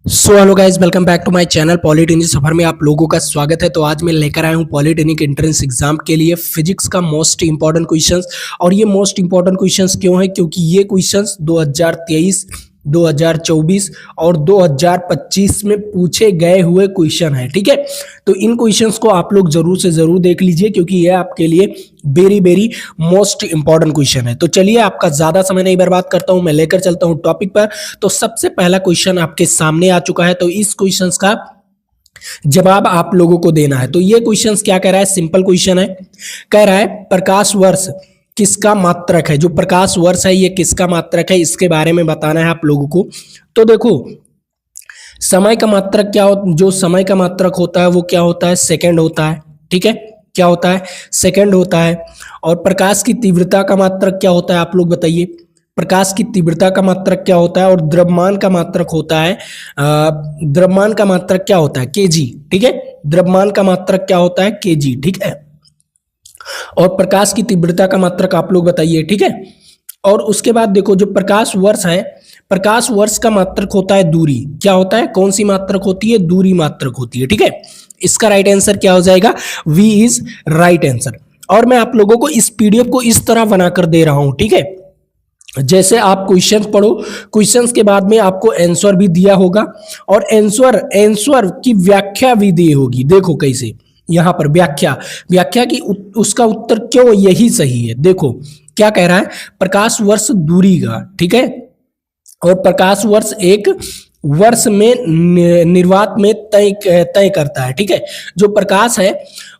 So hello guys, welcome back to my channel polytechnic सफर में आप लोगों का स्वागत है। तो आज मैं लेकर आया हूँ पॉलिटेक्निक एंट्रेंस एग्जाम के लिए फिजिक्स का मोस्ट इंपॉर्टेंट क्वेश्चंस। और ये मोस्ट इंपॉर्टेंट क्वेश्चंस क्यों है? क्योंकि ये क्वेश्चंस 2023, 2024 और 2025 में पूछे गए हुए क्वेश्चन है। ठीक है, तो इन क्वेश्चंस को आप लोग जरूर से जरूर देख लीजिए क्योंकि ये आपके लिए very very most important question है। तो चलिए, आपका ज्यादा समय नहीं बर्बाद करता हूं, मैं लेकर चलता हूं टॉपिक पर। तो सबसे पहला क्वेश्चन आपके सामने आ चुका है, तो इस क्वेश्चन का जवाब आप लोगों को देना है। तो ये क्वेश्चन क्या कह रहा है? सिंपल क्वेश्चन है। कह रहा है प्रकाश वर्ष किसका मात्रक है। जो प्रकाश वर्ष है ये किसका मात्रक है, इसके बारे में बताना है आप लोगों को। तो देखो, समय का मात्रक क्या जो समय का मात्रक होता है वो क्या होता है? सेकंड होता है। ठीक है, क्या होता है? सेकंड होता है। और प्रकाश की तीव्रता का मात्रक क्या होता है? आप लोग बताइए, प्रकाश की तीव्रता का मात्रक क्या होता है? और द्रव्यमान का मात्रक होता है, द्रव्यमान का मात्रक क्या होता है? केजी। ठीक है, द्रव्यमान का मात्रक क्या होता है? केजी। ठीक है, और प्रकाश की तीव्रता का मात्रक आप लोग बताइए। ठीक है, और उसके बाद देखो, जो प्रकाश वर्ष है, प्रकाश वर्ष का मात्रक होता है दूरी। क्या होता है? कौन सी मात्रक होती है? दूरी मात्रक होती है। ठीक है, इसका राइट आंसर क्या हो जाएगा? B is right answer. और मैं आप लोगों को इस पीडीएफ को इस तरह बनाकर दे रहा हूं। ठीक है, जैसे आप क्वेश्चन पढ़ो, क्वेश्चंस के बाद में आपको आंसर भी दिया होगा और आंसर की व्याख्या भी दी होगी। देखो कैसे, यहां पर व्याख्या की उसका उत्तर क्यों यही सही है। देखो क्या कह रहा है? प्रकाश वर्ष दूरी का। ठीक है, और प्रकाश वर्ष एक वर्ष में निर्वात में तय करता है। ठीक है, जो प्रकाश है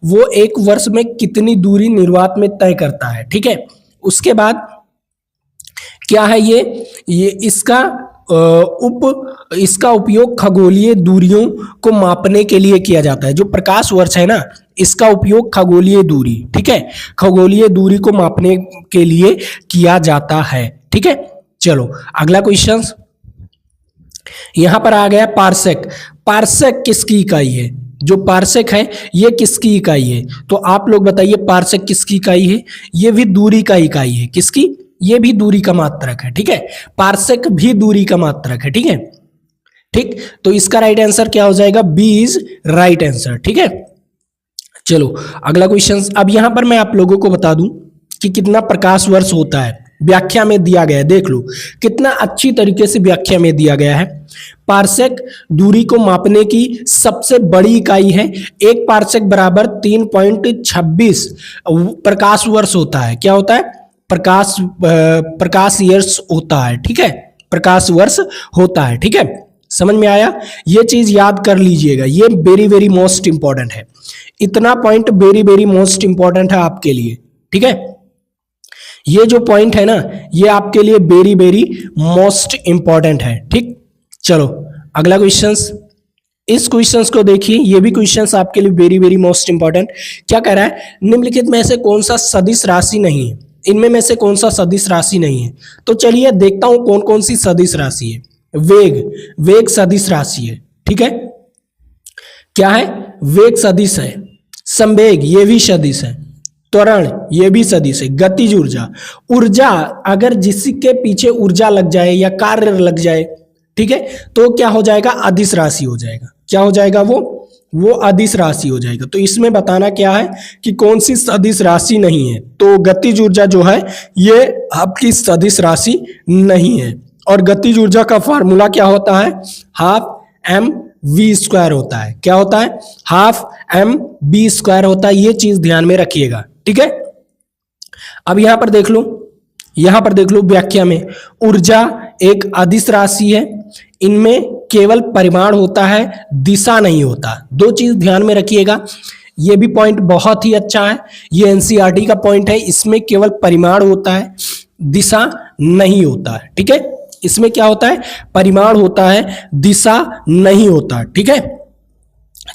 वो एक वर्ष में कितनी दूरी निर्वात में तय करता है। ठीक है, उसके बाद क्या है ये इसका उपयोग खगोलीय दूरियों को मापने के लिए किया जाता है। जो प्रकाश वर्ष है ना, इसका उपयोग खगोलीय दूरी, ठीक है, खगोलीय दूरी को मापने के लिए किया जाता है। ठीक है, चलो अगला क्वेश्चन यहां पर आ गया। पार्सेक। पार्सेक किसकी इकाई है? जो पार्सेक है ये किसकी इकाई है? तो आप लोग बताइए, पार्सेक किसकी इकाई है? ये भी दूरी का इकाई है। किसकी? ये भी दूरी का मात्रक है। ठीक है, पार्सेक भी दूरी का मात्रक है। ठीक है, ठीक, तो इसका राइट आंसर क्या हो जाएगा? B is right answer. ठीक है, चलो अगला क्वेश्चन। अब यहां पर मैं आप लोगों को बता दूं कि कितना प्रकाश वर्ष होता है। व्याख्या में दिया गया है, देख लो कितना अच्छी तरीके से व्याख्या में दिया गया है। पार्सेक दूरी को मापने की सबसे बड़ी इकाई है। एक पार्सेक बराबर 3.26 प्रकाश वर्ष होता है। क्या होता है? प्रकाश ईयर्स होता है। ठीक है, प्रकाश वर्ष होता है। ठीक है, समझ में आया? ये चीज याद कर लीजिएगा, ये वेरी वेरी मोस्ट इंपॉर्टेंट है। इतना point very very most important है आपके लिए। ठीक है, ये जो पॉइंट है ना, ये आपके लिए वेरी वेरी मोस्ट इंपॉर्टेंट है। ठीक, चलो अगला क्वेश्चंस। इस क्वेश्चंस को देखिए, ये भी क्वेश्चंस आपके लिए वेरी वेरी मोस्ट इंपॉर्टेंट। क्या कह रहा है? निम्नलिखित में से कौन सा सदिश राशि नहीं है? इनमें में से कौन सा सदिश राशि नहीं है? तो चलिए देखता हूं कौन कौन सी सदिश राशि है। वेग सदिश राशि है। ठीक है, क्या है? वेग सदिश है। संवेग ये भी सदिश है। त्वरण ये भी सदिश है। गतिज ऊर्जा अगर जिसके पीछे ऊर्जा लग जाए या कार्य लग जाए, ठीक है, तो क्या हो जाएगा? अदिश राशि हो जाएगा। क्या हो जाएगा? वो अदिश राशि हो जाएगा। तो इसमें बताना क्या है कि कौन सी सदिश राशि नहीं है। तो गतिज ऊर्जा जो है ये आपकी सदिश राशि नहीं है। और गतिज ऊर्जा का फॉर्मूला क्या होता है? हाफ एम वी स्क्वायर होता है। क्या होता है? हाफ एम बी स्क्वायर होता है। ये चीज ध्यान में रखिएगा। ठीक है, अब यहां पर देख लो व्याख्या में, ऊर्जा एक अदिश राशि है। इनमें केवल परिमाण होता है, दिशा नहीं होता। दो चीज ध्यान में रखिएगा। ये भी पॉइंट बहुत ही अच्छा है, ये एनसीईआरटी का पॉइंट है। इसमें केवल परिमाण होता है, दिशा नहीं होता है। ठीक है, इसमें क्या होता है? परिमाण होता है, दिशा नहीं होता। ठीक है,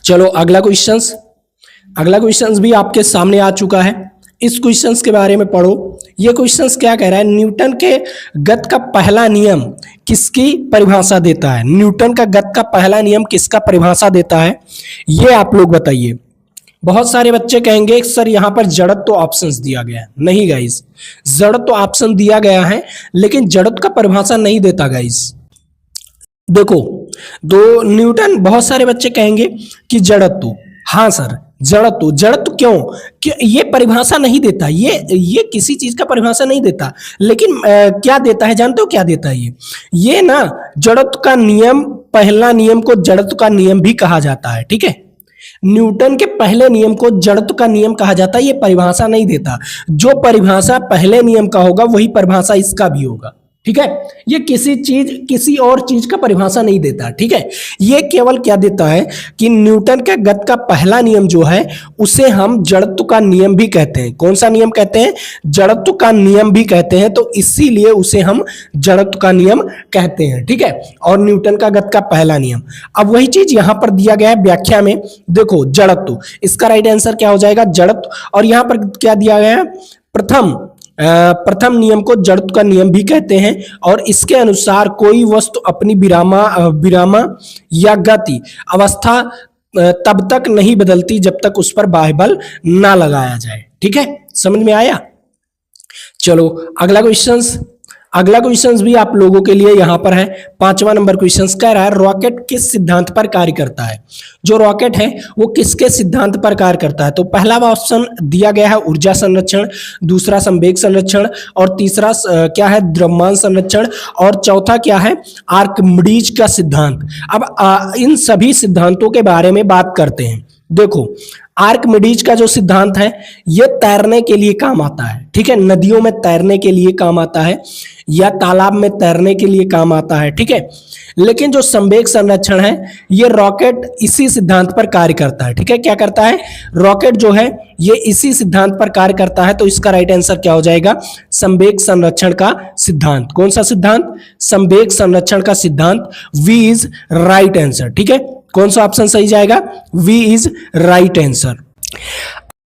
चलो अगला क्वेश्चंस भी आपके सामने आ चुका है। इस क्वेश्चंस के बारे में पढ़ो। ये क्वेश्चंस क्या कह रहा है? न्यूटन के गति का पहला नियम किसकी परिभाषा देता है? न्यूटन का गति का पहला नियम किसका परिभाषा देता है? ये आप लोग बताइए। बहुत सारे बच्चे कहेंगे सर यहाँ पर जड़त्व तो ऑप्शंस दिया गया है। नहीं गाइस, जड़त्व तो ऑप्शन दिया गया है लेकिन जड़त्व का परिभाषा नहीं देता गाइस। देखो तो न्यूटन, बहुत सारे बच्चे कहेंगे कि जड़त्व। हाँ सर, जड़त्व। जड़त्व क्यों? कि ये परिभाषा नहीं देता, ये किसी चीज का परिभाषा नहीं देता, लेकिन क्या देता है जानते हो? क्या देता है ये ना जड़त्व का नियम, पहला नियम को जड़त्व का नियम भी कहा जाता है। ठीक है, न्यूटन के पहले नियम को जड़त्व का नियम कहा जाता है। ये परिभाषा नहीं देता, जो परिभाषा पहले नियम का होगा वही परिभाषा इसका भी होगा। ठीक है, ये किसी और चीज का परिभाषा नहीं देता। ठीक है, ये केवल क्या देता है कि न्यूटन के गति का पहला नियम जो है उसे हम जड़त्व का नियम भी कहते हैं। कौन सा नियम कहते हैं? जड़त्व का नियम भी कहते हैं, तो इसीलिए उसे हम जड़त्व का नियम कहते हैं। ठीक है, और न्यूटन का गति का पहला नियम। अब वही चीज यहां पर दिया गया है व्याख्या में, देखो जड़त्व, इसका राइट आंसर क्या हो जाएगा? जड़त्व। और यहां पर क्या दिया गया है? प्रथम नियम को जड़त्व का नियम भी कहते हैं, और इसके अनुसार कोई वस्तु अपनी विरामा या गति अवस्था तब तक नहीं बदलती जब तक उस पर बाह्य बल ना लगाया जाए। ठीक है, समझ में आया? चलो अगला क्वेश्चन भी आप लोगों के लिए यहां पर है। 5वां नंबर क्वेश्चन कह रहा है रॉकेट किस सिद्धांत पर कार्य करता है? जो रॉकेट है वो किसके सिद्धांत पर कार्य करता है? तो पहला ऑप्शन दिया गया है ऊर्जा संरक्षण, दूसरा संवेग संरक्षण, और तीसरा क्या है? द्रव्यमान संरक्षण, और चौथा क्या है? आर्किमिडीज का सिद्धांत। अब इन सभी सिद्धांतों के बारे में बात करते हैं। देखो, आर्किमिडीज का जो सिद्धांत है ये तैरने के लिए काम आता है। ठीक है, नदियों में तैरने के लिए काम आता है, या तालाब में तैरने के लिए काम आता है। ठीक है, लेकिन जो संवेग संरक्षण है ये रॉकेट इसी सिद्धांत पर कार्य करता है। ठीक है, क्या करता है? रॉकेट जो है ये इसी सिद्धांत पर कार्य करता है, तो इसका राइट आंसर क्या हो जाएगा? संवेग संरक्षण का सिद्धांत। कौन सा सिद्धांत? संवेग संरक्षण का सिद्धांत। B is right answer. ठीक है, कौन सा ऑप्शन सही जाएगा? B is right answer.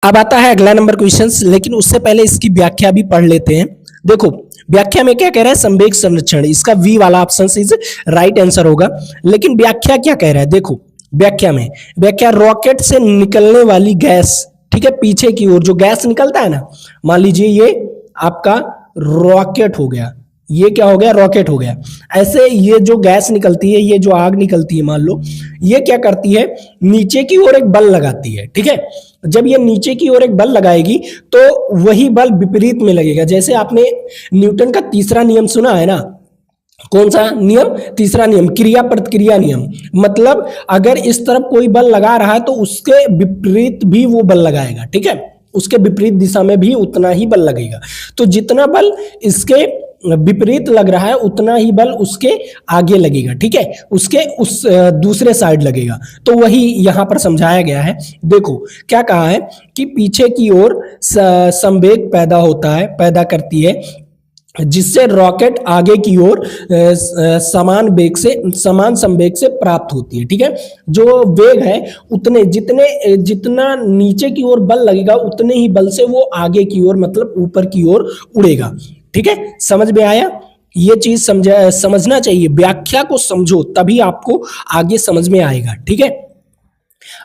अब आता है अगला नंबर क्वेश्चन, लेकिन उससे पहले इसकी व्याख्या भी पढ़ लेते हैं। देखो, व्याख्या में क्या कह रहा है? संवेग संरक्षण, इसका वी वाला ऑप्शन इज राइट आंसर होगा। लेकिन व्याख्या क्या कह रहा है? देखो, व्याख्या रॉकेट से निकलने वाली गैस, ठीक है, पीछे की ओर जो गैस निकलता है ना, मान लीजिए ये आपका रॉकेट हो गया, ये क्या हो गया? रॉकेट हो गया। ऐसे ये जो गैस निकलती है, ये जो आग निकलती है, मान लो ये क्या करती है? नीचे की ओर एक बल लगाती है। ठीक है, जब ये नीचे की ओर एक बल लगाएगी तो वही बल विपरीत में लगेगा। जैसे आपने न्यूटन का तीसरा नियम सुना है ना, कौन सा नियम? तीसरा नियम, क्रिया प्रतिक्रिया नियम। मतलब अगर इस तरफ कोई बल लगा रहा है तो उसके विपरीत भी वो बल लगाएगा। ठीक है, उसके विपरीत दिशा में भी उतना ही बल लगेगा। तो जितना बल इसके विपरीत लग रहा है उतना ही बल उसके आगे लगेगा। ठीक है, उसके उस दूसरे साइड लगेगा। तो वही यहां पर समझाया गया है। देखो क्या कहा है कि पीछे की ओर संवेग पैदा करती है, जिससे रॉकेट आगे की ओर समान संवेग से प्राप्त होती है। ठीक है, जो वेग है जितना नीचे की ओर बल लगेगा उतने ही बल से वो आगे की ओर, मतलब ऊपर की ओर उड़ेगा। ठीक है, समझ में आया? ये चीज समझना चाहिए। व्याख्या को समझो तभी आपको आगे समझ में आएगा। ठीक है,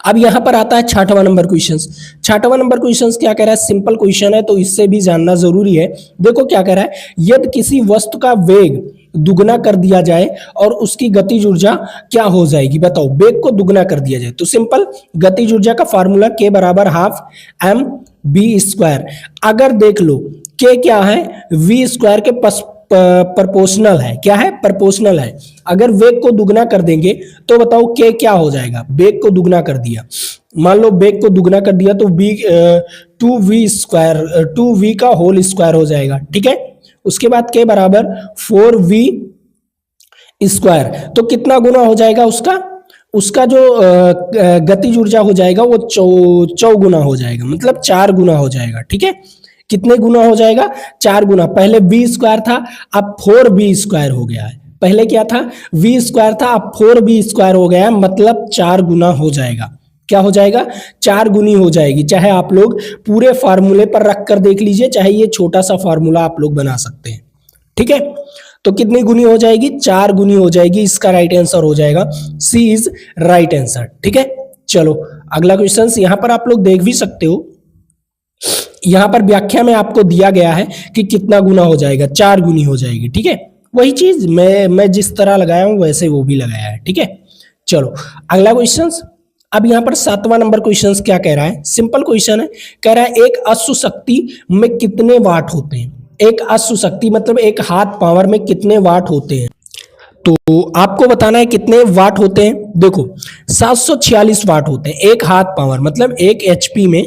अब यहां पर आता है 6वां नंबर क्वेश्चन। 6वां नंबर क्वेश्चन क्या कह रहा है? सिंपल क्वेश्चन है तो इससे भी जानना जरूरी है। देखो क्या कह रहा है, यदि किसी वस्तु का वेग दुगना कर दिया जाए और उसकी गतिज ऊर्जा क्या हो जाएगी? बताओ, वेग को दुगना कर दिया जाए तो सिंपल, गतिज ऊर्जा का फार्मूला K बराबर हाफ mv²। अगर देख लो K क्या है? v स्क्वायर के प्रोपोर्शनल है। क्या है? प्रोपोर्शनल है। अगर वेग को दुगना कर देंगे तो बताओ K क्या हो जाएगा? वेग को दुगना कर दिया, मान लो वेग को दुगना कर दिया तो 2v का होल स्क्वायर हो जाएगा। ठीक है, उसके बाद K बराबर 4v²। तो कितना गुना हो जाएगा उसका जो गतिज ऊर्जा हो जाएगा वो चौगुना हो जाएगा, मतलब 4 गुना हो जाएगा। ठीक है, कितने गुना हो जाएगा? 4 गुना। पहले v² था, अब 4v² हो गया है। पहले क्या था? v² था, अब 4v² हो गया है, मतलब 4 गुना हो जाएगा। क्या हो जाएगा? 4 गुनी हो जाएगी। चाहे आप लोग पूरे फार्मूले पर रख कर देख लीजिए, चाहे ये छोटा सा फार्मूला आप लोग बना सकते हैं। ठीक है, तो कितनी गुनी हो जाएगी? 4 गुनी हो जाएगी। इसका राइट आंसर हो जाएगा सी इज राइट आंसर। ठीक है, चलो अगला क्वेश्चन यहां पर आप लोग देख भी सकते हो। यहां पर व्याख्या में आपको दिया गया है कि कितना गुना हो जाएगा, 4 गुनी हो जाएगी। ठीक है, वही चीज मैं जिस तरह लगाया हूं वैसे वो भी लगाया है, ठीक है। चलो अगला क्वेश्चन। अब यहाँ पर 7वां नंबर क्वेश्चन क्या कह रहा है, सिंपल क्वेश्चन है। कह रहा है एक अश्व शक्ति में कितने वाट होते हैं। एक अश्व शक्ति मतलब एक हाथ पावर में कितने वाट होते हैं, तो आपको बताना है कितने वाट होते हैं। देखो 746 वाट होते हैं। एक हाथ पावर मतलब एक एचपी में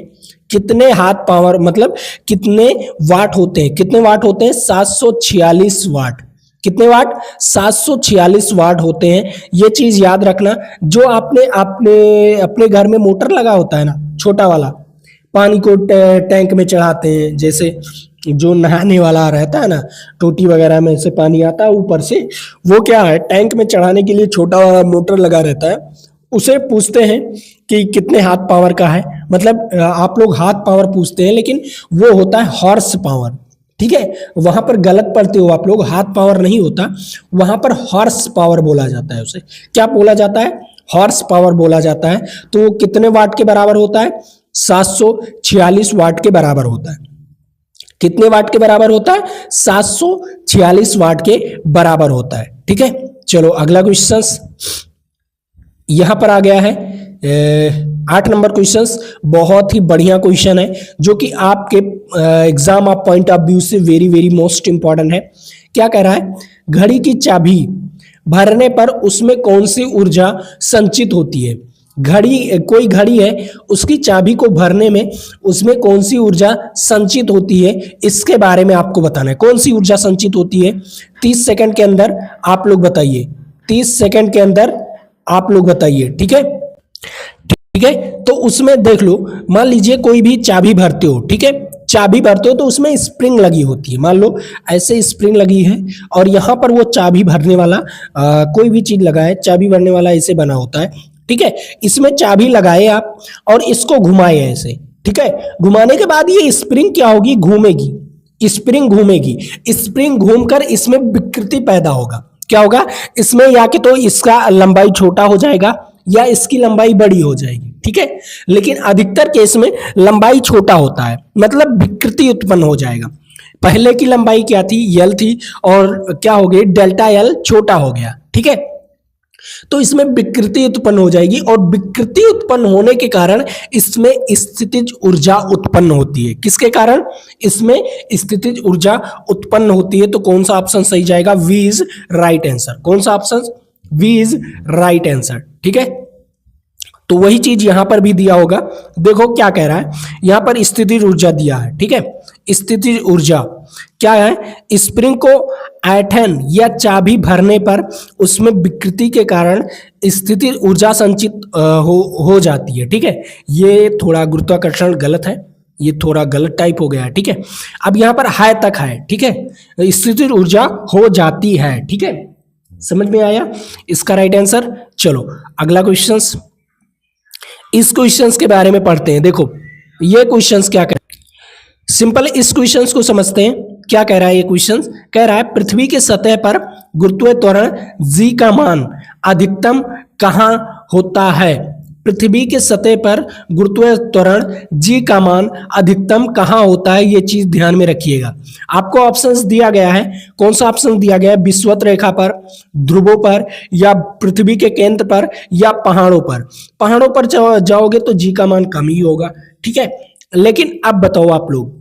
कितने हाथ पावर मतलब कितने वाट होते हैं, कितने वाट होते हैं 746 वाट। कितने वाट 746 वाट होते हैं। ये चीज याद रखना। जो आपने आपने अपने घर में मोटर लगा होता है ना, छोटा वाला, पानी को टैंक में चढ़ाते हैं, जैसे जो नहाने वाला रहता है ना, टोटी वगैरह में से पानी आता है ऊपर से, वो क्या है टैंक में चढ़ाने के लिए छोटा वाला मोटर लगा रहता है। उसे पूछते हैं कि कितने हाथ पावर का है, मतलब आप लोग हाथ पावर पूछते हैं लेकिन वो होता है हॉर्स पावर, ठीक है। वहां पर गलत पढ़ते हो आप लोग, हाथ पावर नहीं होता, वहां पर हॉर्स पावर बोला जाता है। उसे क्या बोला जाता है, हॉर्स पावर बोला जाता है। तो वो कितने वाट के बराबर होता है, 746 वाट के बराबर होता है। कितने वाट के बराबर होता है, 746 वाट के बराबर होता है, ठीक है। चलो अगला क्वेश्चन यहां पर आ गया है 8 नंबर क्वेश्चन। बहुत ही बढ़िया क्वेश्चन है जो कि आपके exam of point of view से वेरी वेरी मोस्ट इंपॉर्टेंट है। क्या कह रहा है, घड़ी की चाबी भरने पर उसमें कौन सी ऊर्जा संचित होती है। घड़ी, कोई घड़ी है, उसकी चाबी को भरने में उसमें कौन सी ऊर्जा संचित होती है, इसके बारे में आपको बताना है। कौन सी ऊर्जा संचित होती है, 30 सेकंड के अंदर आप लोग बताइए। 30 सेकंड के अंदर आप लोग बताइए, ठीक है। ठीक है, तो उसमें देख लो, मान लीजिए कोई भी चाबी भरते हो, ठीक है, चाबी भरते हो तो उसमें स्प्रिंग लगी होती है। मान लो ऐसे स्प्रिंग लगी है और यहाँ पर वो चाबी भरने वाला कोई भी चीज लगा है, चाबी भरने वाला ऐसे बना होता है, ठीक है। इसमें चाबी लगाए आप और इसको घुमाए ऐसे, ठीक है। घुमाने के बाद ये स्प्रिंग क्या होगी, घूमेगी, स्प्रिंग घूमेगी। स्प्रिंग घूमकर इसमें विकृति पैदा होगा। क्या होगा इसमें, या कि तो इसका लंबाई छोटा हो जाएगा या इसकी लंबाई बड़ी हो जाएगी, ठीक है। लेकिन अधिकतर केस में लंबाई छोटा होता है, मतलब विकृति उत्पन्न हो जाएगा। पहले की लंबाई क्या थी, यल थी, और क्या हो गई डेल्टा यल छोटा हो गया, ठीक है। तो इसमें विकृति उत्पन्न हो जाएगी और विकृति उत्पन्न होने के कारण इसमें स्थितिज ऊर्जा उत्पन्न होती है। किसके कारण इसमें स्थितिज ऊर्जा उत्पन्न होती है। तो कौन सा ऑप्शन सही जाएगा, वी इज राइट आंसर। कौन सा option, B is right answer, ठीक है। तो वही चीज यहां पर भी दिया होगा। देखो क्या कह रहा है, यहां पर स्थितिज ऊर्जा दिया है, ठीक है। स्थितिज ऊर्जा क्या है, स्प्रिंग को ऐंठन या चाबी भरने पर उसमें विकृति के कारण स्थितिज ऊर्जा संचित हो जाती है, ठीक है। ये थोड़ा गुरुत्वाकर्षण गलत है, ये थोड़ा गलत टाइप हो गया है, ठीक है। अब यहां पर है तक है, ठीक है, स्थितिज ऊर्जा हो जाती है, ठीक है। समझ में आया इसका राइट आंसर। चलो अगला क्वेश्चन, इस क्वेश्चंस के बारे में पढ़ते हैं। देखो ये क्वेश्चंस क्या कह रहा है, सिंपल इस क्वेश्चंस को समझते हैं। क्या कह रहा है ये क्वेश्चन, कह रहा है पृथ्वी के सतह पर गुरुत्वीय त्वरण जी का मान अधिकतम कहां होता है। पृथ्वी के सतह पर गुरुत्वीय त्वरण जी का मान अधिकतम कहां होता है, ये चीज ध्यान में रखिएगा। आपको ऑप्शंस दिया गया है, कौन सा ऑप्शन दिया गया है, विषुवत रेखा पर, ध्रुवों पर, या पृथ्वी के केंद्र पर, या पहाड़ों पर। पहाड़ों पर जाओगे तो जी का मान कम ही होगा, ठीक है। लेकिन अब बताओ आप लोग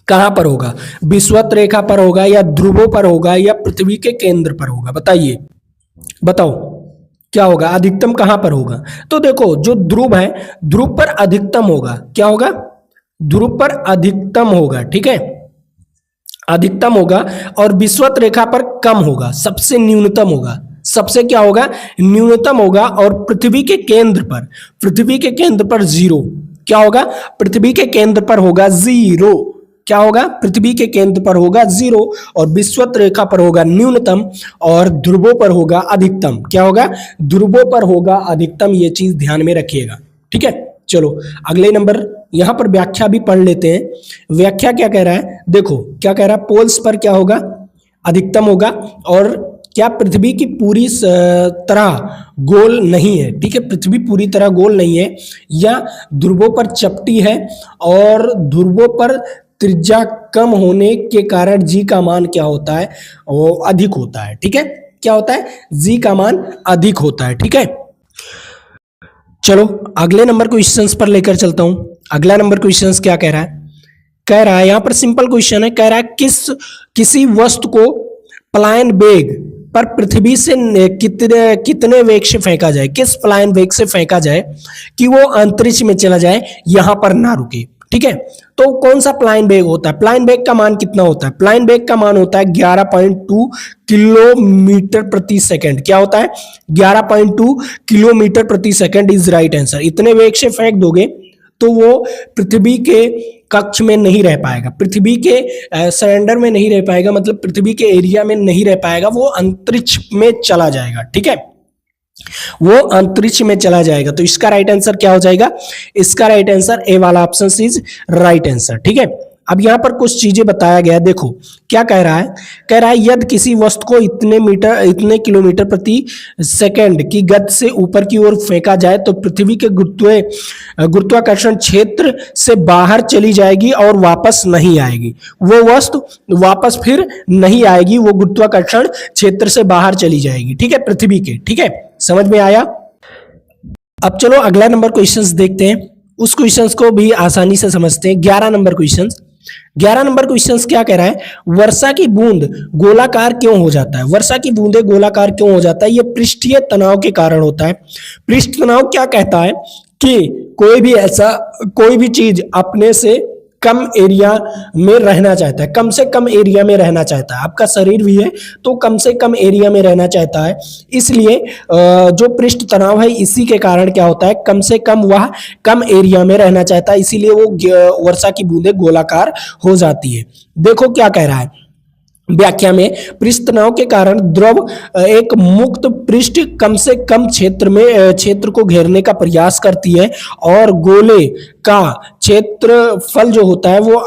कहां पर होगा, विषुवत रेखा पर होगा, या ध्रुवों पर होगा, या पृथ्वी के केंद्र पर होगा। बताइए, बताओ क्या होगा, अधिकतम कहां पर होगा। तो देखो जो ध्रुव है, ध्रुव पर अधिकतम होगा। क्या होगा, ध्रुव पर अधिकतम होगा, ठीक है, अधिकतम होगा। और विषुवत रेखा पर कम होगा, सबसे न्यूनतम होगा, सबसे क्या होगा, न्यूनतम होगा। और पृथ्वी के केंद्र पर, पृथ्वी के केंद्र पर जीरो। क्या होगा, पृथ्वी के केंद्र पर होगा जीरो। क्या होगा, पृथ्वी के केंद्र पर होगा जीरो, और विषुवत रेखा पर होगा न्यूनतम, और ध्रुवों पर होगा अधिकतम। क्या होगा, ध्रुवों पर होगा अधिकतम। ये चीज ध्यान में रखिएगा, ठीक है। चलो अगले नंबर, यहां पर व्याख्या भी पढ़ लेते हैं। व्याख्या क्या कह रहा है, देखो क्या कह रहा है, पोल्स पर क्या होगा, अधिकतम होगा। और क्या पृथ्वी की पूरी तरह गोल नहीं है, ठीक है, पृथ्वी पूरी तरह गोल नहीं है, या ध्रुवों पर चपटी है और ध्रुवों पर त्रिज्या कम होने के कारण जी का मान क्या होता है, वो अधिक होता है। ठीक है, क्या होता है, जी का मान अधिक होता है। ठीक है, चलो अगले नंबर क्वेश्चंस पर लेकर चलता हूं। अगला नंबर क्वेश्चंस क्या कह रहा है, कह रहा है यहां पर सिंपल क्वेश्चन है, कह रहा है किसी वस्तु को पलायन वेग पर पृथ्वी से कितने कितने वेग से फेंका जाए, किस पलायन वेग से फेंका जाए कि वो अंतरिक्ष में चला जाए, यहां पर ना रुके। ठीक है, तो कौन सा पलायन वेग होता है, पलायन वेग का मान कितना होता है, पलायन वेग का मान होता है 11.2 किलोमीटर प्रति सेकंड। क्या होता है, 11.2 किलोमीटर प्रति सेकंड इज राइट आंसर। इतने वेग से फेंक दोगे तो वो पृथ्वी के कक्ष में नहीं रह पाएगा, पृथ्वी के सरेंडर में नहीं रह पाएगा, मतलब पृथ्वी के एरिया में नहीं रह पाएगा, वो अंतरिक्ष में चला जाएगा। ठीक है, वो अंतरिक्ष में चला जाएगा। तो इसका राइट आंसर क्या हो जाएगा, इसका राइट आंसर ए वाला ऑप्शन इज राइट आंसर। ठीक है, अब यहां पर कुछ चीजें बताया गया है, देखो क्या कह रहा है, कह रहा है यदि किसी वस्तु को इतने किलोमीटर प्रति सेकंड की गति से ऊपर की ओर फेंका जाए तो पृथ्वी के गुरुत्वाकर्षण क्षेत्र से बाहर चली जाएगी और वापस नहीं आएगी। वो वस्तु वापस फिर नहीं आएगी, वो गुरुत्वाकर्षण क्षेत्र से बाहर चली जाएगी। ठीक है, पृथ्वी के। ठीक है, समझ में आया। अब चलो अगला नंबर क्वेश्चंस देखते हैं, उस क्वेश्चंस को भी आसानी से समझते हैं। 11 नंबर क्वेश्चंस, 11 नंबर क्वेश्चंस क्या कह रहा है, वर्षा की बूंद गोलाकार क्यों हो जाता है, वर्षा की बूंदे गोलाकार क्यों हो जाता है, ये पृष्ठीय तनाव के कारण होता है। पृष्ठ तनाव क्या कहता है कि कोई भी चीज अपने से कम एरिया में रहना चाहता है, कम से कम एरिया में रहना चाहता है। आपका शरीर भी है तो कम से कम एरिया में रहना चाहता है, इसलिए जो पृष्ठ तनाव है इसी के कारण क्या होता है, कम से कम वह कम एरिया में रहना चाहता है, इसीलिए वो वर्षा की बूंदें गोलाकार हो जाती है। देखो क्या कह रहा है व्याख्या में, पृष्ठ तनाव के कारण द्रव एक मुक्त पृष्ठ कम से कम क्षेत्र को घेरने का प्रयास करती है और गोले का क्षेत्रफल जो होता है वो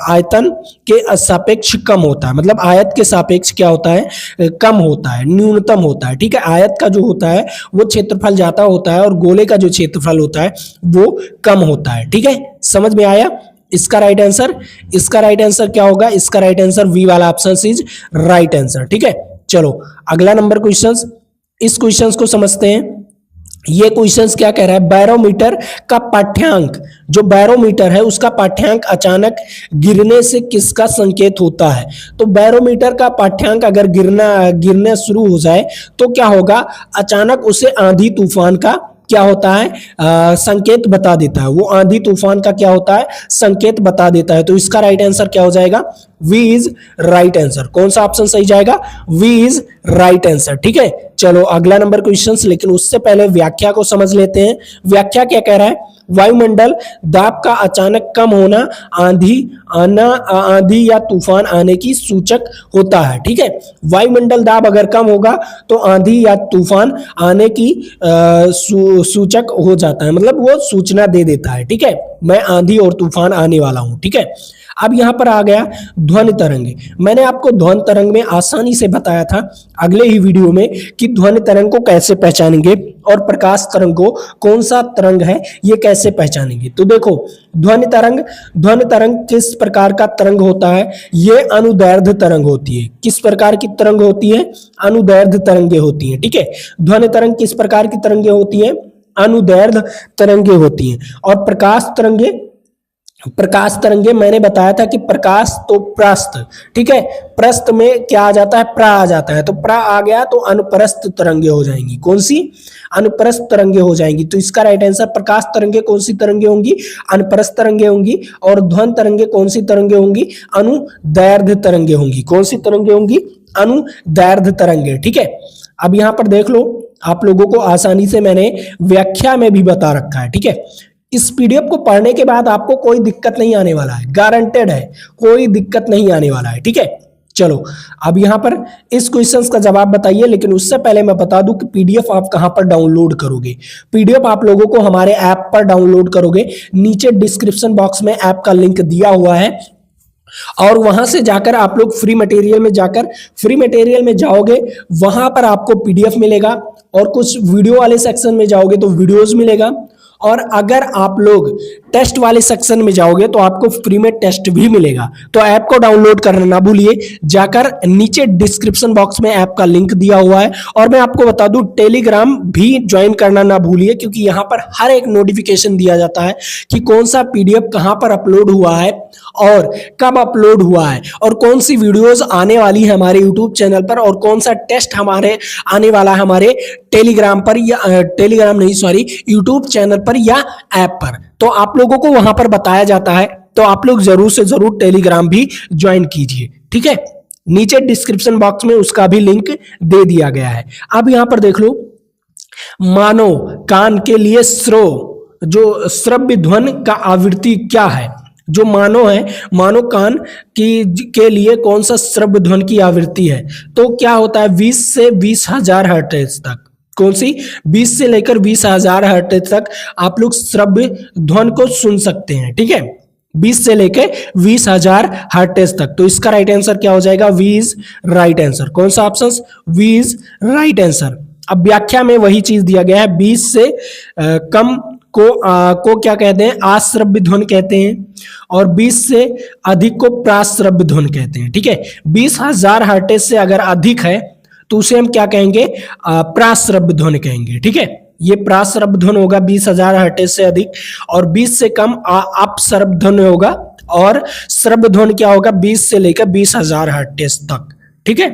आयतन के सापेक्ष कम होता है, मतलब आयत के सापेक्ष क्या होता है, कम होता है, न्यूनतम होता है। ठीक है, आयत का जो होता है वो क्षेत्रफल ज्यादा होता है और गोले का जो क्षेत्रफल होता है वो कम होता है। ठीक है, समझ में आया। इसका राइट आंसर क्या होगा, इसका राइट आंसर वी वाला ऑप्शन इज राइट आंसर। ठीक है, चलो अगला नंबर क्वेश्चंस, इस क्वेश्चंस को समझते हैं। ये क्वेश्चंस क्या कह रहा है, बैरोमीटर का पाठ्यांक, जो बैरोमीटर है उसका पाठ्यांक अचानक गिरने से किसका संकेत होता है। तो बैरोमीटर का पाठ्यांक अगर गिरना शुरू हो जाए तो क्या होगा, अचानक उसे आंधी तूफान का क्या होता है, संकेत बता देता है, वो आंधी तूफान का क्या होता है, संकेत बता देता है। तो इसका राइट आंसर क्या हो जाएगा, वी इज राइट आंसर। कौन सा ऑप्शन सही जाएगा, वी इज राइट आंसर। ठीक है, चलो अगला नंबर क्वेश्चन, लेकिन उससे पहले व्याख्या को समझ लेते हैं। व्याख्या क्या कह रहा है, वायुमंडल दाब का अचानक कम होना आंधी या तूफान आने की सूचक होता है। ठीक है, वायुमंडल दाब अगर कम होगा तो आंधी या तूफान आने की सूचक हो जाता है, मतलब वो सूचना दे देता है। ठीक है, मैं आंधी और तूफान आने वाला हूं। ठीक है, अब यहां पर आ गया ध्वनि तरंग। मैंने आपको ध्वनि तरंग में आसानी से बताया था अगले ही वीडियो में कि ध्वनि तरंग को कैसे पहचानेंगे और प्रकाश तरंग को कौन सा तरंग है ये कैसे पहचानेंगे। तो देखो ध्वनि तरंग किस प्रकार का तरंग होता है, ये अनुदैर्ध्य तरंग होती है। किस प्रकार की तरंग होती है, अनुदैर्ध्य तरंगे होती है। ठीक है, ध्वनि तरंग किस प्रकार की तरंगे होती है, अनुदैर्ध्य तरंगे होती हैं। और प्रकाश तरंगे मैंने बताया था कि प्रकाश तो प्रस्थ, ठीक है, प्रस्थ में क्या आ जाता है, प्रा आ जाता है, तो प्रा आ गया तो अनुप्रस्थ तरंगे हो जाएंगी। कौन सी, अनुप्रस्थ तरंगे हो जाएंगी। तो इसका राइट आंसर, प्रकाश तरंगे कौन सी तरंगे होंगी, अनुप्रस्थ तरंगे होंगी, और ध्वनि तरंगे कौन सी तरंगे होंगी, अनुदैर्ध्य तरंगे होंगी। कौन सी तरंगे होंगी, अनुदैर्ध्य तरंगे। ठीक है, अब यहां पर देख लो, आप लोगों को आसानी से मैंने व्याख्या में भी बता रखा है। ठीक है, इस पीडीएफ को पढ़ने के बाद आपको कोई दिक्कत नहीं आने वाला है, गारंटेड है, कोई दिक्कत नहीं आने वाला है। ठीक है, चलो अब यहां पर इस क्वेश्चंस का जवाब बताइए, लेकिन उससे पहले मैं बता दूं कि पीडीएफ आप कहां पर डाउनलोड करोगे। पीडीएफ आप लोगों को हमारे ऐप पर डाउनलोड करोगे, नीचे डिस्क्रिप्शन बॉक्स में ऐप का लिंक दिया हुआ है, और वहां से जाकर आप लोग फ्री मटेरियल में जाओगे, वहां पर आपको पीडीएफ मिलेगा, और कुछ वीडियो वाले सेक्शन में जाओगे तो वीडियोस मिलेगा। और अगर आप लोग टेस्ट वाले सेक्शन में जाओगे तो आपको फ्री में टेस्ट भी मिलेगा। तो ऐप को डाउनलोड करना ना भूलिए, जाकर नीचे डिस्क्रिप्शन बॉक्स में ऐप का लिंक दिया हुआ है। और मैं आपको बता दूं, टेलीग्राम भी ज्वाइन करना ना भूलिए, क्योंकि यहाँ पर हर एक नोटिफिकेशन दिया जाता है कि कौन सा पीडीएफ कहाँ पर अपलोड हुआ है और कब अपलोड हुआ है, और कौन सी वीडियोस आने वाली है हमारे यूट्यूब चैनल पर, और कौन सा टेस्ट हमारे आने वाला है हमारे टेलीग्राम पर, या टेलीग्राम नहीं सॉरी यूट्यूब चैनल पर या ऐप पर। तो आप लोगों को वहां पर बताया जाता है, तो आप लोग जरूर से जरूर टेलीग्राम भी ज्वाइन कीजिए, ठीक है। नीचे डिस्क्रिप्शन बॉक्स में उसका भी लिंक दे दिया गया है। अब यहां पर देख लो, मानो कान के लिए जो श्रव्य ध्वनि का आवृत्ति क्या है, जो मानो है, मानो कान के लिए कौन सा श्रव्य ध्वनि की आवृत्ति है, तो क्या होता है 20 से 20,000 हर्ट्ज तक। कौन सी? 20 से लेकर 20,000 हर्ट्ज तक आप लोग श्रव्य ध्वनि को सुन सकते हैं, ठीक है। 20 से लेकर 20,000 हर्ट्ज तक। तो इसका राइट आंसर क्या हो जाएगा? B is right answer. कौन सा option? B is right answer. अब व्याख्या में वही चीज दिया गया है, 20 से कम को क्या कहते हैं? आश्रव्य ध्वनि कहते हैं, और 20 से अधिक को प्राश्रव्य ध्वनि कहते हैं, ठीक है। 20,000 हर्ट्ज से अगर अधिक है तो उसे हम क्या कहेंगे? प्राश्रव्य ध्वनि कहेंगे, ठीक है। ये प्राश्रव्य ध्वनि होगा 20,000 हर्ट्ज से अधिक, और 20 से कम अपश्रव्य ध्वनि होगा, और श्रव्य ध्वनि क्या होगा? 20 से लेकर 20,000 हर्ट्ज तक, ठीक है।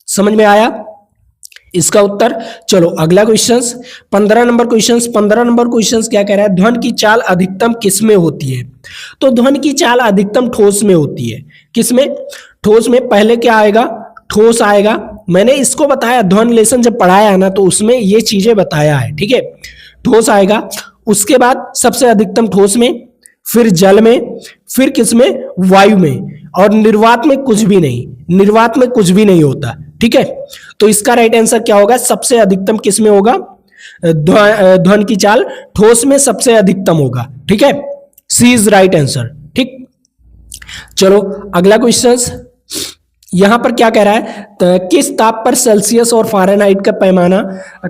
समझ में आया इसका उत्तर? चलो अगला question, 15 number question. 15 number question क्या कह रहा है? ध्वनि की चाल अधिकतम किस में होती है? तो ध्वनि की चाल अधिकतम ठोस में होती है। किस में? ठोस में। पहले क्या आएगा? ठोस आएगा। मैंने इसको बताया, ध्वनि लेसन जब पढ़ाया है ना, तो उसमें ये चीजें बताया है, ठीक है। ठोस आएगा, उसके बाद सबसे अधिकतम ठोस में, फिर जल में, फिर किस में? वायु में, और निर्वात में कुछ भी नहीं। निर्वात में कुछ भी नहीं होता, ठीक है। तो इसका राइट आंसर क्या होगा? सबसे अधिकतम किस में होगा? ध्वनि की चाल ठोस में सबसे अधिकतम होगा, ठीक है। सी इज राइट आंसर, ठीक। चलो अगला क्वेश्चन, यहां पर क्या कह रहा है? किस ताप पर सेल्सियस और फ़ारेनहाइट का पैमाना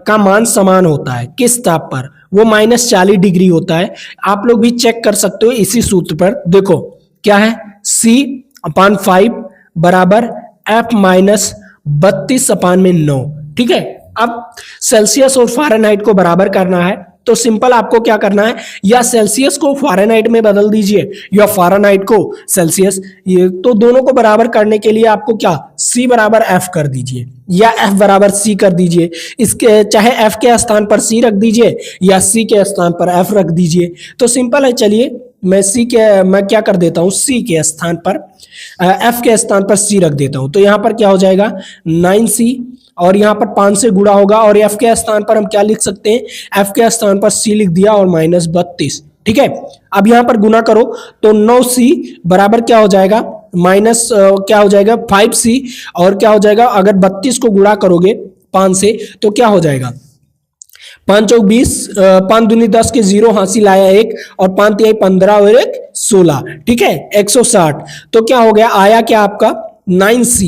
का मान समान होता है? किस ताप पर? वो -40 डिग्री होता है। आप लोग भी चेक कर सकते हो इसी सूत्र पर। देखो क्या है, C/5 बराबर F - 32/9, ठीक है। अब सेल्सियस और फ़ारेनहाइट को बराबर करना है, तो सिंपल आपको क्या करना है, या सेल्सियस को फ़ारेनहाइट में बदल दीजिए या फ़ारेनहाइट को सेल्सियस। ये तो दोनों को बराबर करने के लिए आपको क्या, C बराबर F कर दीजिए या F बराबर C कर दीजिए। इसके चाहे F के स्थान पर C रख दीजिए या C के स्थान पर F रख दीजिए, तो सिंपल है। चलिए मैं क्या कर देता हूँ, C के स्थान पर F के स्थान पर C रख देता हूँ। तो यहाँ पर क्या हो जाएगा? 9C, और यहाँ पर 5 से गुणा होगा, और F के स्थान पर हम क्या लिख सकते हैं? F के स्थान पर C लिख दिया और -32, ठीक है। अब यहाँ पर गुना करो तो 9C बराबर क्या हो जाएगा? माइनस क्या हो जाएगा? 5C, और क्या हो जाएगा? अगर 32 को गुणा करोगे 5 से तो क्या हो जाएगा? 5 चौक 20, 5 दूनी 10 के 0 हासिल आया 1, और 5 तिहाई 15 और 1 16, ठीक है। 160। तो क्या हो गया? आया क्या आपका? 9C।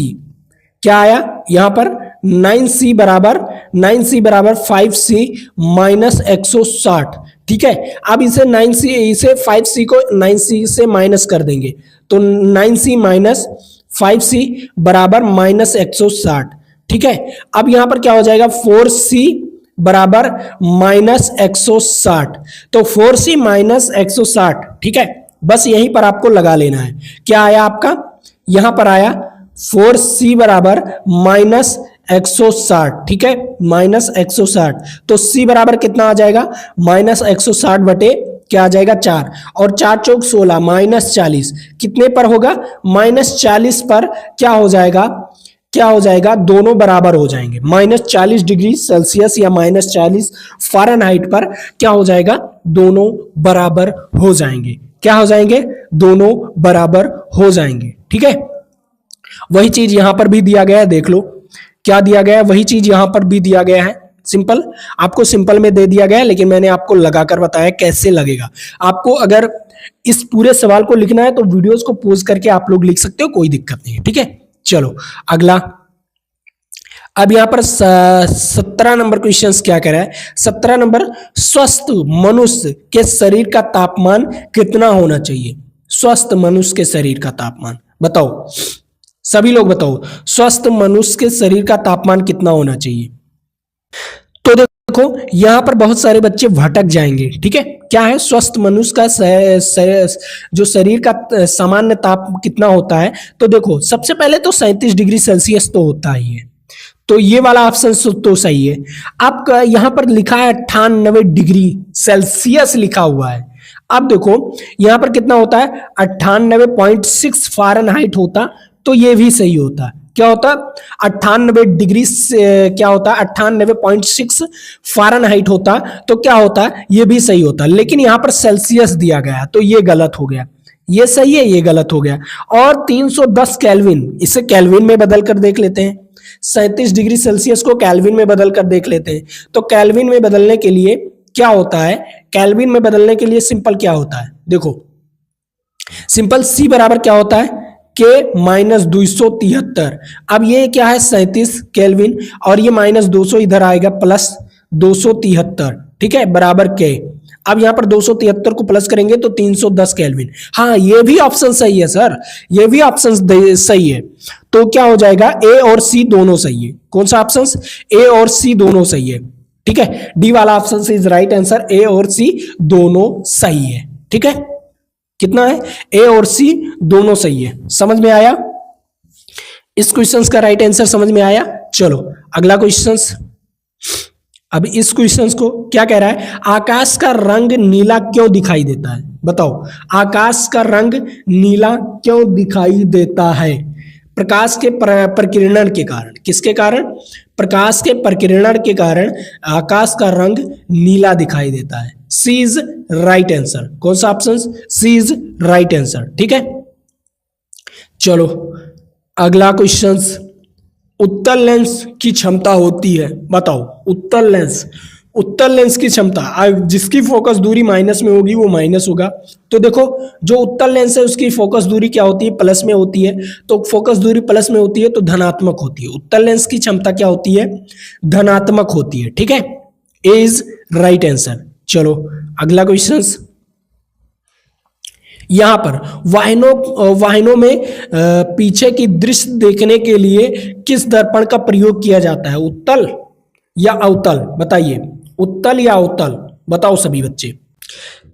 क्या आया यहाँ पर? 9C बराबर 5C माइनस 160, ठीक है। अब इसे 9C, इसे 5C को 9C से माइनस कर देंगे, तो 9C माइनस 5C बराबर -160, ठीक है। अब यहां पर क्या हो जाएगा? 4C बराबर -160, तो 4C माइनस 160, ठीक है। बस यहीं पर आपको लगा लेना है। क्या आया आपका? यहां पर आया 4C बराबर -160, ठीक है, -160। तो C बराबर कितना आ जाएगा? -160 बटे क्या आ जाएगा? 4, और 4 चौक 16 -40 कितने पर होगा? -40 पर क्या हो जाएगा? क्या हो जाएगा? दोनों बराबर हो जाएंगे। -40 डिग्री सेल्सियस या -40 फ़ारेनहाइट पर क्या हो जाएगा? दोनों बराबर हो जाएंगे। क्या हो जाएंगे? दोनों बराबर हो जाएंगे, ठीक है। वही चीज यहां पर भी दिया गया है, देख लो क्या दिया गया है, वही चीज यहां पर भी दिया गया है। सिंपल, आपको सिंपल में दे दिया गया है, लेकिन मैंने आपको लगाकर बताया कैसे लगेगा। आपको अगर इस पूरे सवाल को लिखना है तो वीडियोस को पॉज करके आप लोग लिख सकते हो, कोई दिक्कत नहीं है, ठीक है। चलो अब यहाँ पर 17 नंबर क्वेश्चन क्या कह रहा है? 17 नंबर, स्वस्थ मनुष्य के शरीर का तापमान कितना होना चाहिए? स्वस्थ मनुष्य के शरीर का तापमान बताओ, सभी लोग बताओ, स्वस्थ मनुष्य के शरीर का तापमान कितना होना चाहिए? तो देखो यहां पर बहुत सारे बच्चे भटक जाएंगे, ठीक है। क्या है स्वस्थ मनुष्य का जो शरीर का सामान्य ताप कितना होता है? तो देखो सबसे पहले तो 37 डिग्री सेल्सियस तो होता ही है, तो ये वाला ऑप्शन तो सही है। आपका यहां पर लिखा है 98 डिग्री सेल्सियस लिखा हुआ है। अब देखो यहां पर कितना होता है? 98.6 फ़ारेनहाइट होता तो ये भी सही होता। क्या होता? 98 डिग्री से क्या होता? 98.6 फ़ारेनहाइट होता तो क्या होता? ये भी सही होता, लेकिन यहां पर सेल्सियस दिया गया तो ये गलत हो गया। ये सही है, ये गलत हो गया। और 310 केल्विन, इसे केल्विन में बदल कर देख लेते हैं। 37 डिग्री सेल्सियस को केल्विन में बदल कर देख लेते हैं। तो केल्विन में बदलने के लिए क्या होता है? केल्विन में बदलने के लिए सिंपल क्या होता है? देखो सिंपल C बराबर क्या होता है? के माइनस 273। अब ये क्या है? 37 केल्विन, और ये माइनस 200 इधर आएगा प्लस 273, ठीक है, बराबर के। अब यहां पर 273 को प्लस करेंगे तो 310 केल्विन। हाँ ये भी ऑप्शन सही है सर, ये भी ऑप्शन सही है। तो क्या हो जाएगा? ए और सी दोनों सही है। कौन सा ऑप्शन? ए और सी दोनों सही है, ठीक है। डी वाला ऑप्शन इज राइट आंसर, ए और सी दोनों सही है, ठीक है। कितना है? ए और सी दोनों सही है। समझ में आया? इस क्वेश्चन का राइट आंसर समझ में आया? चलो अगला क्वेश्चन। अब इस क्वेश्चन को क्या कह रहा है? आकाश का रंग नीला क्यों दिखाई देता है? बताओ आकाश का रंग नीला क्यों दिखाई देता है? प्रकाश के प्रकिरणन के कारण। किसके कारण? प्रकाश के प्रकिरणन के कारण आकाश का रंग नीला दिखाई देता है। C is right answer. कौन सा option? C is right answer, ठीक है। चलो अगला क्वेश्चन, उत्तल लेंस की क्षमता होती है, बताओ उत्तल लेंस की क्षमता, जिसकी फोकस दूरी माइनस में होगी वो माइनस होगा। तो देखो जो उत्तल लेंस है उसकी फोकस दूरी क्या होती है? प्लस में होती है, तो फोकस दूरी प्लस में होती है तो धनात्मक होती है। उत्तल लेंस की क्षमता क्या होती है? धनात्मक होती है, ठीक है। ए इज राइट आंसर। चलो अगला क्वेश्चन, यहां पर वाहनों में पीछे की दृश्य देखने के लिए किस दर्पण का प्रयोग किया जाता है? उत्तल या अवतल? बताइए, उत्तल या अवतल? बताओ सभी बच्चे,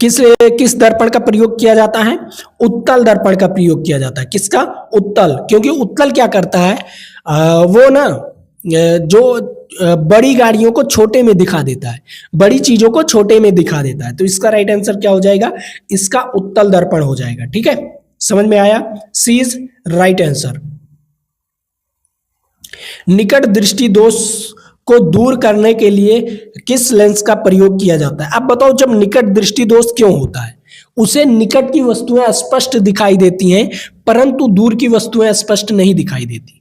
किस दर्पण का प्रयोग किया जाता है? उत्तल दर्पण का प्रयोग किया जाता है। किसका? उत्तल, क्योंकि उत्तल क्या करता है? वो ना जो बड़ी गाड़ियों को छोटे में दिखा देता है, बड़ी चीजों को छोटे में दिखा देता है। तो इसका राइट आंसर क्या हो जाएगा? इसका उत्तल दर्पण हो जाएगा, ठीक है। समझ में आया? सी इज राइट आंसर। निकट दृष्टि दोष को दूर करने के लिए किस लेंस का प्रयोग किया जाता है? अब बताओ जब निकट दृष्टि दोष क्यों होता है? उसे निकट की वस्तुएं स्पष्ट दिखाई देती हैं परंतु दूर की वस्तुएं स्पष्ट नहीं दिखाई देती,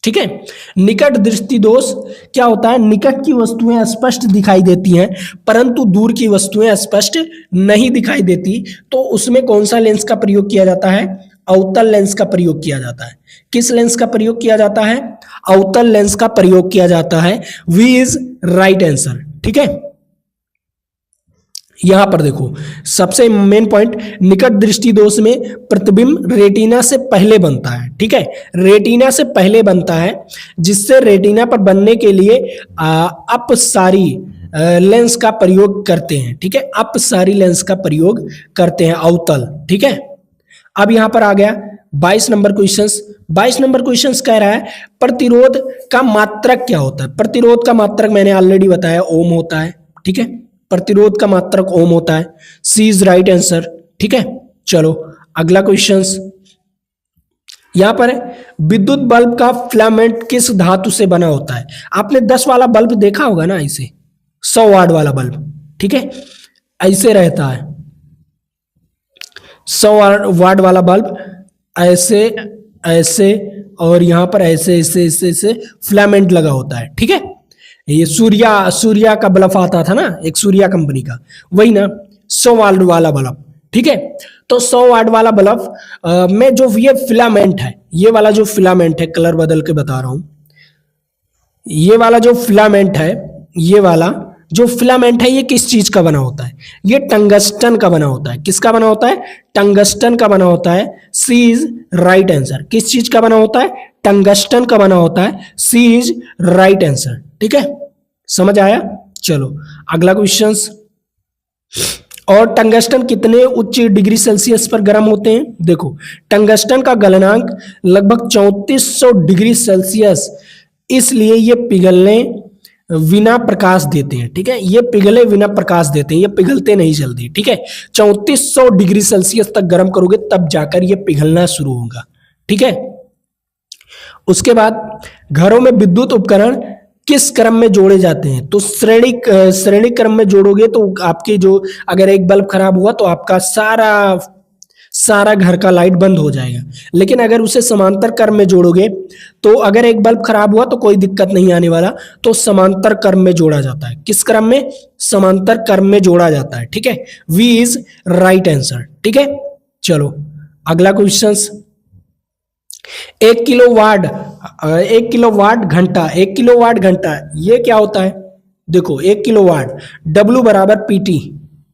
ठीक है। निकट दृष्टि दोष क्या होता है? निकट की वस्तुएं स्पष्ट दिखाई देती हैं परंतु दूर की वस्तुएं स्पष्ट नहीं दिखाई देती, तो उसमें कौन सा लेंस का प्रयोग किया जाता है? अवतल लेंस का प्रयोग किया जाता है। किस लेंस का प्रयोग किया जाता है? अवतल लेंस का प्रयोग किया जाता है। वी इज राइट आंसर, ठीक है। यहां पर देखो सबसे मेन पॉइंट, निकट दृष्टि दोष में प्रतिबिंब रेटिना से पहले बनता है, ठीक है। रेटिना से पहले बनता है, जिससे रेटिना पर बनने के लिए अपसारी लेंस का प्रयोग करते हैं, ठीक है। अपसारी लेंस का प्रयोग करते हैं अवतल, ठीक है। अब यहां पर आ गया 22 नंबर क्वेश्चन। 22 नंबर क्वेश्चन कह रहा है प्रतिरोध का मात्रक क्या होता है? प्रतिरोध का मात्रक मैंने ऑलरेडी बताया, ओम होता है, ठीक है। प्रतिरोध का मात्रक ओम होता है। सी इज राइट आंसर, ठीक है। चलो अगला क्वेश्चन, यहां पर विद्युत बल्ब का फिलामेंट किस धातु से बना होता है? आपने 10 वाला बल्ब देखा होगा ना, इसे 100 वाट वाला बल्ब, ठीक है, ऐसे रहता है 100 वाट वाला बल्ब, ऐसे ऐसे और यहां पर ऐसे ऐसे ऐसे ऐसे फिलामेंट लगा होता है, ठीक है। ये सूर्या का बल्ब आता था ना, एक सूर्या कंपनी का, वही ना 100 वाट वाला बल्ब, ठीक है। तो 100 वाट वाला बल्ब में जो ये फिलामेंट है, ये वाला जो फिलामेंट है, कलर बदल के बता रहा हूं, ये वाला जो फिलामेंट है, ये वाला जो फिलामेंट है, ये किस चीज का बना होता है? ये टंगस्टन का बना होता है। किसका बना होता है? टंगस्टन का बना होता है। C is right answer. किस चीज का बना होता है? टंगस्टन का बना होता है। C is right answer. ठीक है, समझ आया? चलो अगला क्वेश्चन। और टंगस्टन कितने उच्च डिग्री सेल्सियस पर गर्म होते हैं? देखो, टंगस्टन का गलनांक लगभग 3400 डिग्री सेल्सियस, इसलिए ये पिघलने बिना प्रकाश देते हैं। ठीक है, ये पिघले बिना प्रकाश देते हैं, ये पिघलते नहीं जल्दी। ठीक है, 3400 डिग्री सेल्सियस तक गर्म करोगे तब जाकर ये पिघलना शुरू होगा। ठीक है, उसके बाद घरों में विद्युत उपकरण किस क्रम में जोड़े जाते हैं? तो श्रेणी क्रम में जोड़ोगे तो आपके जो, अगर एक बल्ब खराब हुआ तो आपका सारा घर का लाइट बंद हो जाएगा। लेकिन अगर उसे समांतर क्रम में जोड़ोगे तो अगर एक बल्ब खराब हुआ तो कोई दिक्कत नहीं आने वाला, तो समांतर क्रम में जोड़ा जाता है। किस क्रम में? समांतर क्रम में जोड़ा जाता है। ठीक है, वी इज राइट आंसर। ठीक है, चलो अगला क्वेश्चन। 1 किलोवाट घंटा ये क्या होता है? देखो, 1 किलोवाट, W बराबर PT।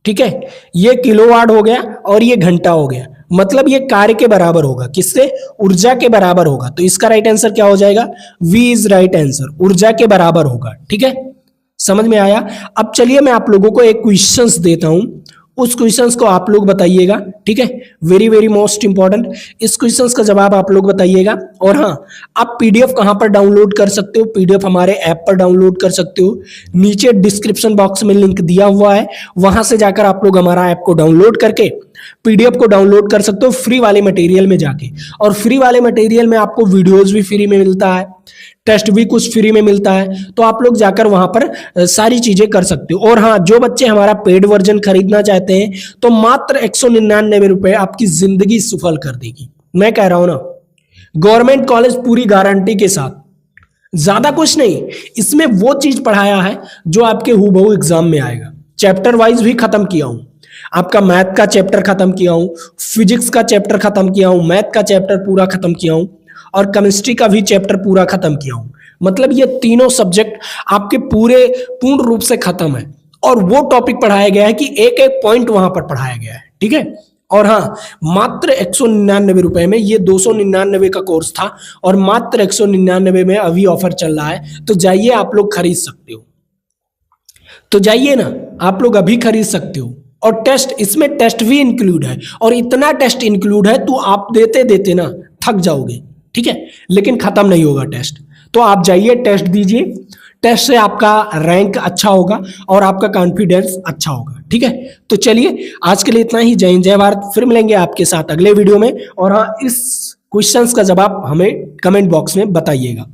ठीक है, ये किलोवाट हो गया और ये घंटा हो गया, मतलब ये कार्य के बराबर होगा। किससे? ऊर्जा के बराबर होगा। तो इसका राइट आंसर क्या हो जाएगा? वी इज राइट आंसर, ऊर्जा के बराबर होगा। ठीक है, समझ में आया? अब चलिए मैं आप लोगों को एक क्वेश्चंस देता हूं, उस क्वेश्चंस को आप लोग बताइएगा। ठीक है, वेरी वेरी मोस्ट इंपॉर्टेंट, इस क्वेश्चंस का जवाब आप लोग बताइएगा। और हाँ, आप पीडीएफ कहां पर डाउनलोड कर सकते हो? पीडीएफ हमारे ऐप पर डाउनलोड कर सकते हो, नीचे डिस्क्रिप्शन बॉक्स में लिंक दिया हुआ है, वहां से जाकर आप लोग हमारा ऐप को डाउनलोड करके पीडीएफ को डाउनलोड कर सकते हो फ्री वाले मटेरियल में जाके। और फ्री वाले मटेरियल में आपको वीडियोस भी फ्री में मिलता है, टेस्ट भी कुछ फ्री में मिलता है, तो आप लोग जाकर वहां पर सारी चीजें कर सकते हो। और हाँ, जो बच्चे हमारा पेड वर्जन खरीदना चाहते हैं तो मात्र 199 रुपए आपकी जिंदगी सफल कर देगी। मैं कह रहा हूं ना, गवर्नमेंट कॉलेज पूरी गारंटी के साथ, ज्यादा कुछ नहीं, इसमें वो चीज पढ़ाया है जो आपके हूबहू एग्जाम में आएगा। चैप्टर वाइज भी खत्म किया हूं, आपका मैथ का चैप्टर खत्म किया हूं, फिजिक्स का चैप्टर खत्म किया हूं, मैथ का चैप्टर पूरा खत्म किया हूं और केमिस्ट्री का भी चैप्टर पूरा खत्म किया हूं। मतलब ये तीनों सब्जेक्ट आपके पूर्ण रूप से खत्म है और वो टॉपिक पढ़ाया गया है कि एक एक पॉइंट वहां पर पढ़ाया गया है। ठीक है, और हाँ, मात्र 199 रुपए में, ये 299 का कोर्स था और मात्र 199 में अभी ऑफर चल रहा है, तो जाइए आप लोग खरीद सकते हो। तो जाइए ना, आप लोग अभी खरीद सकते हो। और टेस्ट, इसमें टेस्ट भी इंक्लूड है, और इतना टेस्ट इंक्लूड है तो आप देते देते ना थक जाओगे। ठीक है, लेकिन खत्म नहीं होगा टेस्ट, तो आप जाइए टेस्ट दीजिए, टेस्ट से आपका रैंक अच्छा होगा और आपका कॉन्फिडेंस अच्छा होगा। ठीक है, तो चलिए आज के लिए इतना ही। जय हिंद, जय भारत। फिर मिलेंगे आपके साथ अगले वीडियो में। और हाँ, इस क्वेश्चंस का जवाब हमें कमेंट बॉक्स में बताइएगा।